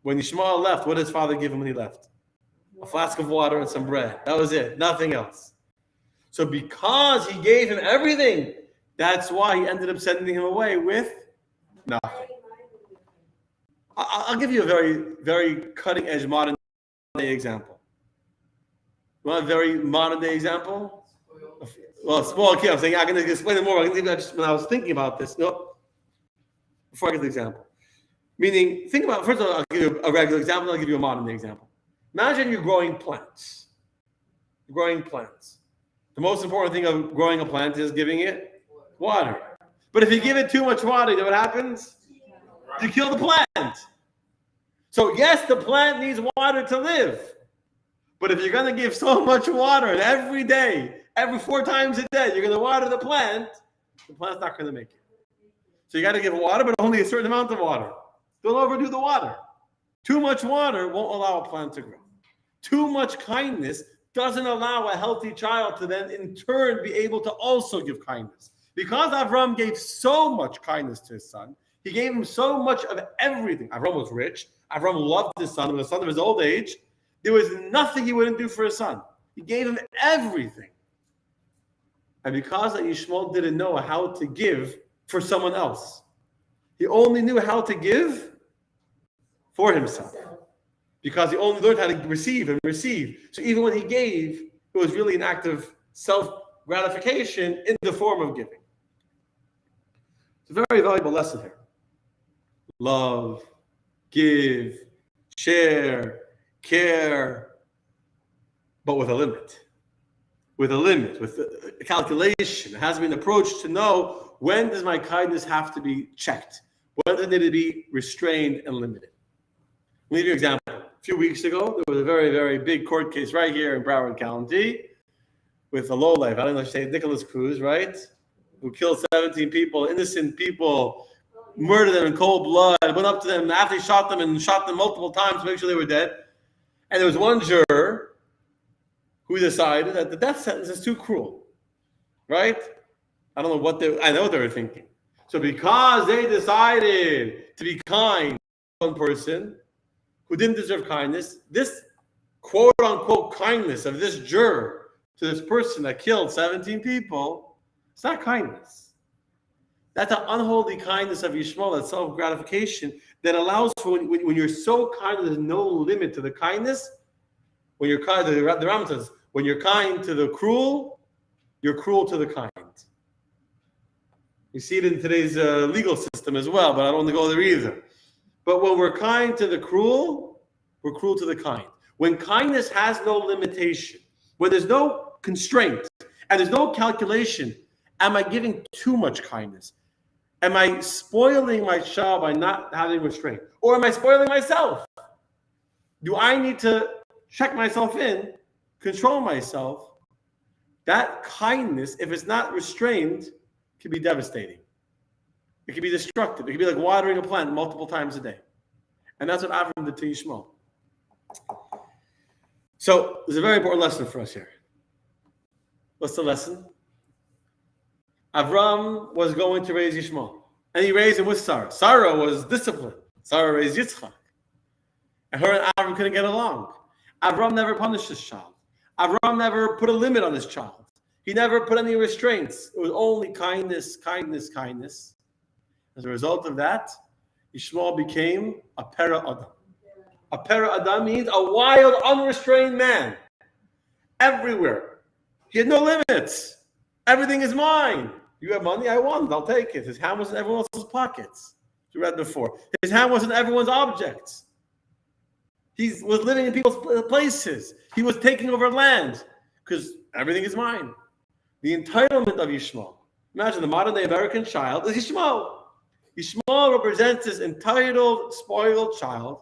When Yishmael left, what did his father give him when he left? A flask of water and some bread. That was it. Nothing else. So because he gave him everything, that's why he ended up sending him away with nothing. I'll give you a very, very cutting-edge modern-day example. You want a very modern-day example? Well, small kid. I'm saying I'm going to explain it more. I can leave that just when I was thinking about this. No, before I get the example. Meaning, think about, first of all, I'll give you a regular example, I'll give you a modern-day example. Imagine you're growing plants. The most important thing of growing a plant is giving it water. But if you give it too much water, you know what happens? You kill the plant. So yes, the plant needs water to live. But if you're going to give so much water and every day, every 4 times a day, you're going to water the plant's not going to make it. So you got to give water, but only a certain amount of water. Don't overdo the water. Too much water won't allow a plant to grow. Too much kindness doesn't allow a healthy child to then in turn be able to also give kindness. Because Avram gave so much kindness to his son, he gave him so much of everything. Avram was rich. Avram loved his son. He was the son of his old age. There was nothing he wouldn't do for his son. He gave him everything. And because that Yishmael didn't know how to give for someone else, he only knew how to give for himself. Because he only learned how to receive and receive. So even when he gave, it was really an act of self-gratification in the form of giving. It's a very valuable lesson here. Love, give, share, care, but with a limit. With a calculation. It has to be an approach to know, when does my kindness have to be checked? When does it need to be restrained and limited? I'll give you an example. A few weeks ago, there was a very, very big court case right here in Broward County with a lowlife. I don't know if you say Nicholas Cruz, right? Who killed 17 people, innocent people, murdered them in cold blood, went up to them after he shot them and shot them multiple times to make sure they were dead. And there was one juror who decided that the death sentence is too cruel, right? I don't know what I know what they were thinking. So because they decided to be kind to one person who didn't deserve kindness, this quote unquote kindness of this juror to this person that killed 17 people, it's not kindness. That's an unholy kindness of Yishmael, that self-gratification that allows for when you're so kind, there's no limit to the kindness. When you're kind, the Rambam says, when you're kind to the cruel, you're cruel to the kind. You see it in today's legal system as well, but I don't want to go there either. But when we're kind to the cruel, we're cruel to the kind. When kindness has no limitation, when there's no constraint, and there's no calculation, am I giving too much kindness? Am I spoiling my child by not having restraint? Or am I spoiling myself? Do I need to check myself in, control myself? That kindness, if it's not restrained, can be devastating. It can be destructive. It can be like watering a plant multiple times a day. And that's what Avram did to Yishmael. So there's a very important lesson for us here. What's the lesson? Avram was going to raise Yishmael. And he raised him with Sarah. Sarah was disciplined. Sarah raised Yitzchak. And her and Avram couldn't get along. Avram never punished his child. Avram never put a limit on his child. He never put any restraints. It was only kindness, kindness, kindness. As a result of that, Yishmael became a para Adam. A para Adam means a wild, unrestrained man. Everywhere. He had no limits. Everything is mine. You have money, I want it, I'll take it. His hand was in everyone else's pockets. You read before. His hand was in everyone's objects. He was living in people's places. He was taking over land because everything is mine. The entitlement of Yishmael. Imagine the modern day American child is Yishmael. Yishmael represents this entitled, spoiled child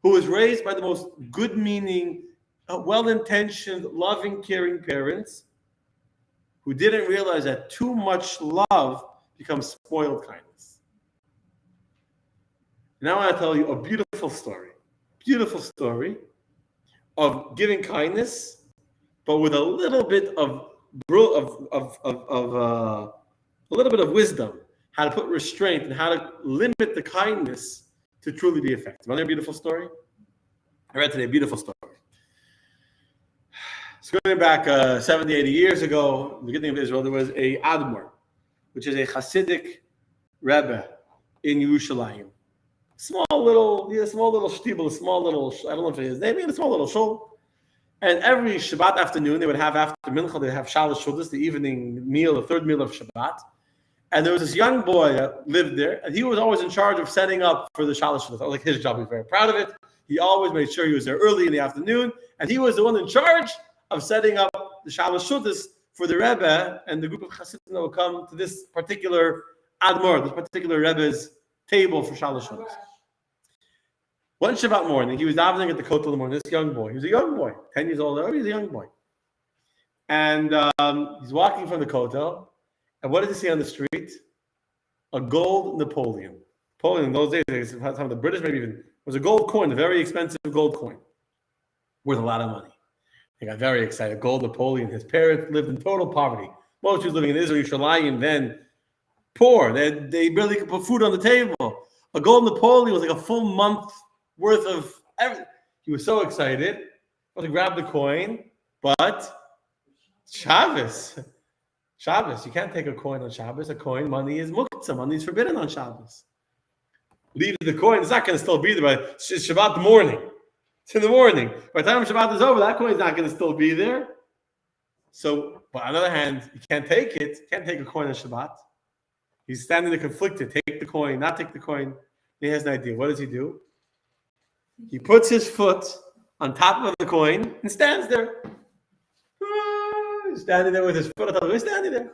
who was raised by the most good-meaning, well-intentioned, loving, caring parents who didn't realize that too much love becomes spoiled kindness. Now I want to tell you a beautiful story of giving kindness, but with a little bit of wisdom, how to put restraint and how to limit the kindness to truly be effective. Another beautiful story? I read today a beautiful story. So going back 70, 80 years ago, in the beginning of Israel, there was a Admor, which is a Hasidic Rebbe in Yerushalayim. Small little shtibel, I don't know if it is name, a small little shul. And every Shabbat afternoon, they would have after Mincha, they'd have Shalosh Shudas, the evening meal, the third meal of Shabbat. And there was this young boy that lived there, and he was always in charge of setting up for the Shalosh Shudas. Like his job, he was very proud of it. He always made sure he was there early in the afternoon, and he was the one in charge of setting up the Shalosh Shudas for the Rebbe and the group of Hasidim that will come to this particular Admor, this particular Rebbe's table for Shalosh Shudas. One Shabbat morning, he was davening at the Kotel in the morning. This young boy, he was a young boy, 10 years old. He was a young boy, and he's walking from the Kotel. And what did he see on the street? A gold Napoleon. Napoleon in those days, some of the British maybe even was a gold coin, a very expensive gold coin, worth a lot of money. He got very excited. Gold Napoleon. His parents lived in total poverty. Most Jews living in Israel, Yerushalayim, then poor. They barely could put food on the table. A gold Napoleon was like a full month worth of everything. He was so excited. Well, to grab the coin, but Shabbos, you can't take a coin on Shabbos. A coin, money is muktzah. Money is forbidden on Shabbos. Leave the coin. It's not going to still be there by Shabbat morning. It's in the morning. By the time Shabbat is over, that coin is not going to still be there. So, but on the other hand, you can't take it. You can't take a coin on Shabbat. He's standing there conflicted. Take the coin, not take the coin. He has an idea. What does he do? He puts his foot on top of the coin and stands there. He's standing there with his foot on top of it. He's standing there.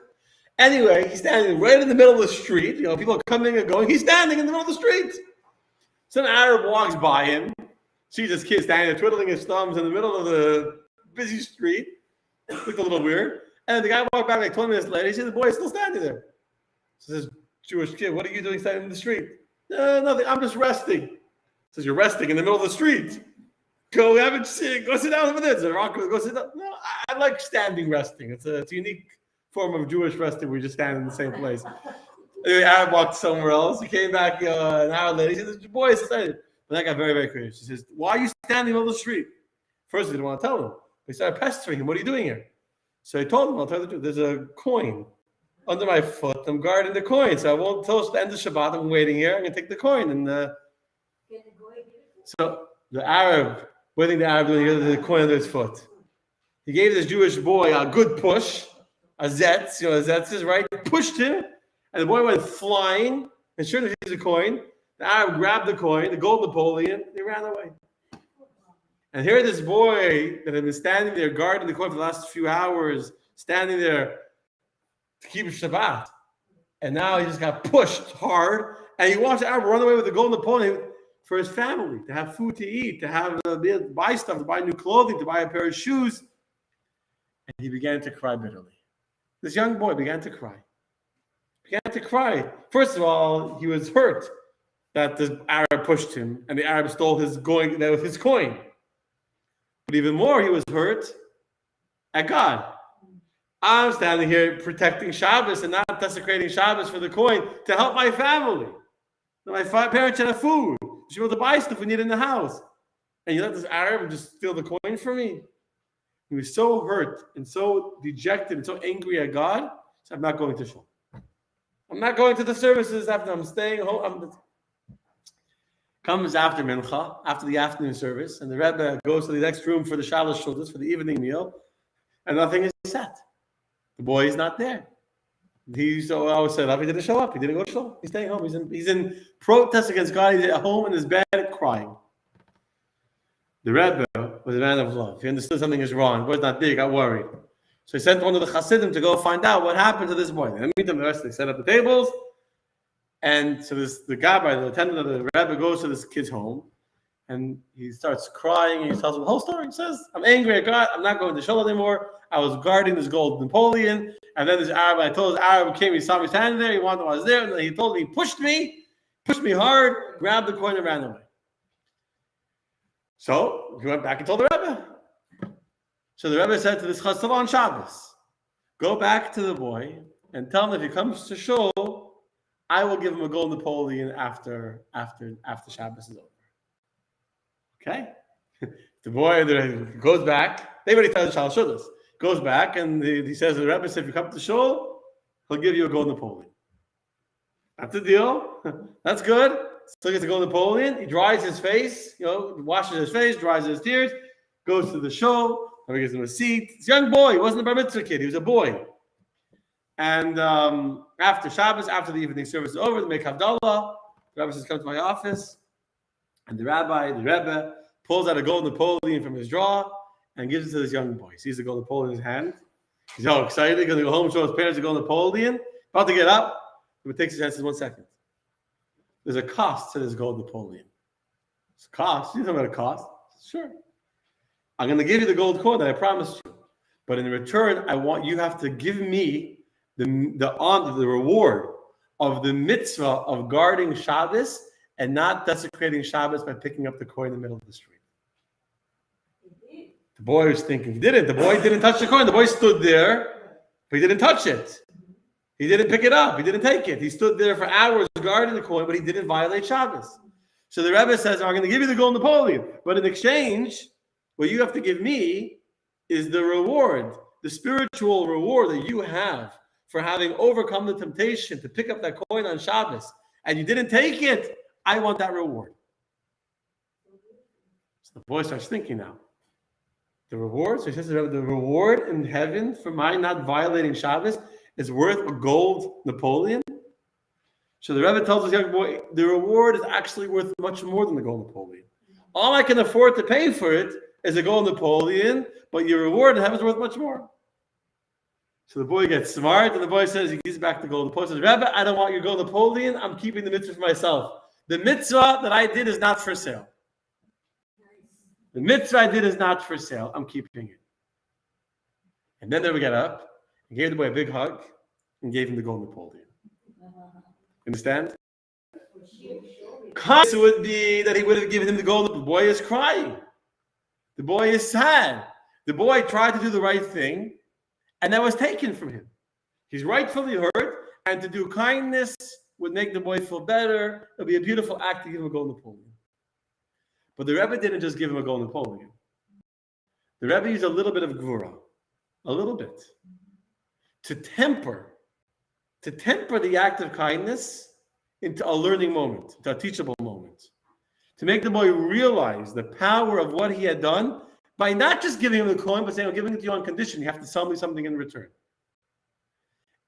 Anyway, he's standing right in the middle of the street. People are coming and going. He's standing in the middle of the street. Some Arab walks by him, sees this kid standing there twiddling his thumbs in the middle of the busy street. Looked a little weird. And the guy walked back like 20 minutes later. He said, the boy is still standing there. Says, Jewish kid, what are you doing standing in the street? Nothing. I'm just resting. Says, you're resting in the middle of the street. Go have a seat. Go sit down over there. Go sit down. No, I like standing resting. It's a unique form of Jewish resting. We just stand in the same place. The Arab walked somewhere else. He came back an hour later. He said, boy is excited. But that got very, very curious. He says, why are you standing in the middle of the street? First, he didn't want to tell him. He started pestering him. What are you doing here? So he told him, I'll tell you the truth. There's a coin under my foot. I'm guarding the coin. So I won't tell us the end of Shabbat. I'm waiting here. I'm going to take the coin. And so the Arab, what do you think the Arab doing? He got the coin under his foot. He gave this Jewish boy a good push, a zetz, a zetz is right. He pushed him, and the boy went flying. And sure enough, he's a coin. The Arab grabbed the coin, the gold Napoleon. They ran away. And here, this boy that had been standing there guarding the coin for the last few hours, standing there to keep Shabbat, and now he just got pushed hard. And he watched the Arab run away with the gold Napoleon for his family, to have food to eat, to have buy stuff, to buy new clothing, to buy a pair of shoes. And he began to cry bitterly. This young boy began to cry. First of all, he was hurt that the Arab pushed him, and the Arab stole his coin. But even more, he was hurt at God. I'm standing here protecting Shabbos and not desecrating Shabbos for the coin to help my family. My parents should have food. We should be able to buy stuff we need in the house. And you let this Arab just steal the coin from me? He was so hurt and so dejected and so angry at God. So I'm not going to shul. I'm not going to the services after. I'm staying home. Comes after Mincha, after the afternoon service, and the Rebbe goes to the next room for the Shalosh Shudas, for the evening meal, and nothing is set. The boy is not there. He always said, he didn't show up. He didn't go to shul. He's staying home. He's in protest against God. He's at home in his bed crying. The Rebbe was a man of love. He understood something is wrong. The boy's not there. He got worried. So he sent one of the Hasidim to go find out what happened to this boy. They didn't meet them. The rest, they set up the tables. And so the gabbai, the attendant of the Rebbe, goes to this kid's home. And he starts crying. And he tells him the whole story. He says, I'm angry at God. I'm not going to shul anymore. I was guarding this gold Napoleon. And then this Arab, I told this Arab came, he saw me standing there. He wanted to know I was there. And then he told me, he pushed me hard, grabbed the coin and ran away. So he went back and told the Rebbe. So the Rebbe said to this chassav on Shabbos, go back to the boy and tell him if he comes to shul, I will give him a gold Napoleon after Shabbos is over. Okay? The boy goes back. They already tell the Shal Shudas. Goes back and he says to the Rebbe, if you come to shul, he'll give you a gold Napoleon. That's the deal. That's good. Still gets a gold Napoleon. He dries his face, washes his face, dries his tears, goes to the shul. He gives him a seat. This young boy, he wasn't a bar mitzvah kid, he was a boy. And after Shabbos, after the evening service is over, they make Havdalah. The Rebbe says, come to my office. And the Rebbe, pulls out a gold Napoleon from his drawer and gives it to this young boy. He sees the gold Napoleon in his hand. He's all excited. He's going to go home and show his parents the gold Napoleon. About to get up. He takes his hand and says, 1 second. There's a cost to this gold Napoleon. It's a cost. You know what it costs? Sure. I'm going to give you the gold coin that I promised you. But in return, you have to give me the reward of the mitzvah of guarding Shabbos and not desecrating Shabbos by picking up the coin in the middle of the street. The boy was thinking, he didn't. The boy didn't touch the coin. The boy stood there, but he didn't touch it. He didn't pick it up. He didn't take it. He stood there for hours guarding the coin, but he didn't violate Shabbos. So the Rebbe says, I'm going to give you the gold Napoleon. But in exchange, what you have to give me is the reward, the spiritual reward that you have for having overcome the temptation to pick up that coin on Shabbos. And you didn't take it. I want that reward. So the boy starts thinking now. The reward, so he says the reward in heaven for my not violating Shabbos is worth a gold Napoleon. So the Rebbe tells this young boy, the reward is actually worth much more than the gold Napoleon. All I can afford to pay for it is a gold Napoleon, but your reward in heaven is worth much more. So the boy gets smart, and the boy says, he gives back the gold Napoleon. Says, Rebbe, I don't want your gold Napoleon. I'm keeping the mitzvah for myself. The mitzvah that I did is not for sale. The mitzvah I did is not for sale. I'm keeping it. And then they would get up and gave the boy a big hug and gave him the gold Napoleon. Understand? Kindness would be that he would have given him the gold. The boy is crying. The boy is sad. The boy tried to do the right thing, and that was taken from him. He's rightfully hurt, and to do kindness would make the boy feel better. It would be a beautiful act to give him a gold Napoleon. But the Rebbe didn't just give him a gold Napoleon. The Rebbe used a little bit of gvura, a little bit, to temper the act of kindness into a learning moment, into a teachable moment, to make the boy realize the power of what he had done by not just giving him the coin, but saying, I'm giving it to you on condition. You have to sell me something in return.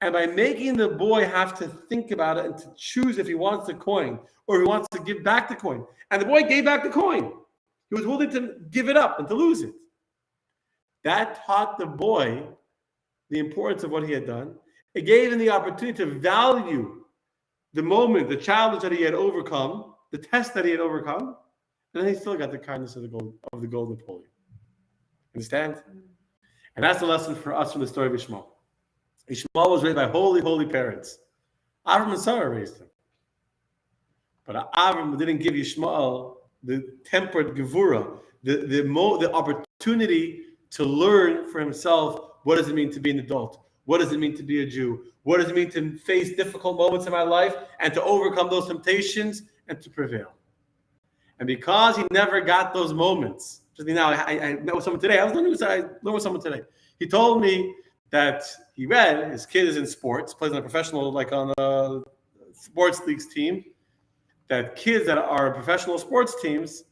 And by making the boy have to think about it and to choose if he wants the coin or if he wants to give back the coin. And the boy gave back the coin. He was willing to give it up and to lose it. That taught the boy the importance of what he had done. It gave him the opportunity to value the moment, the challenge that he had overcome, the test that he had overcome, and then he still got the kindness of the gold Napoleon. Understand? And that's the lesson for us from the story of Yishmael. Yishmael was raised by holy, holy parents. Avram and Sarah raised him. But Avram didn't give Yishmael the tempered gevura, the opportunity to learn for himself what does it mean to be an adult. What does it mean to be a Jew? What does it mean to face difficult moments in my life and to overcome those temptations and to prevail? And because he never got those moments, just now I met with someone today. I learned with someone today. He told me that he read his kid is in sports, plays on a professional, like on a sports leagues team. That kids that are professional sports teams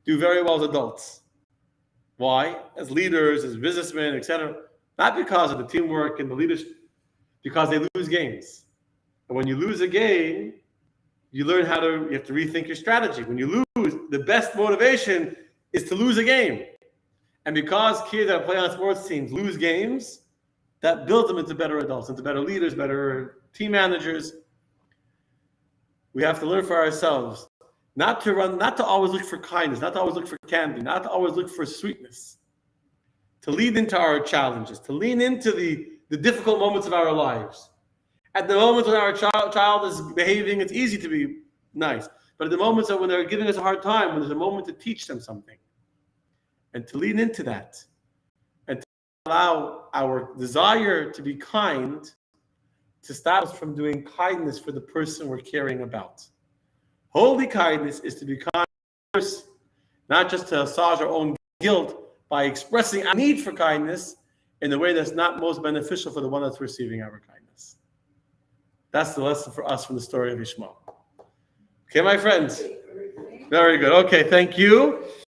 do very well as adults. Why? As leaders, as businessmen, etc. Not because of the teamwork and the leadership, because they lose games. And when you lose a game, you learn you have to rethink your strategy. When you lose, the best motivation is to lose a game. And because kids that play on sports teams lose games, that builds them into better adults, into better leaders, better team managers. We have to learn for ourselves not to always look for kindness, not to always look for candy, not to always look for sweetness, to lean into our challenges, to lean into the difficult moments of our lives. At the moments when our child is behaving, it's easy to be nice. But at the moments when they're giving us a hard time, when there's a moment to teach them something, and to lean into that, and to allow our desire to be kind to stop us from doing kindness for the person we're caring about. Holy kindness is to be kind to others, not just to massage our own guilt by expressing our need for kindness in a way that's not most beneficial for the one that's receiving our kindness. That's the lesson for us from the story of Yishmael. Okay, my friends? Very good. Okay, thank you.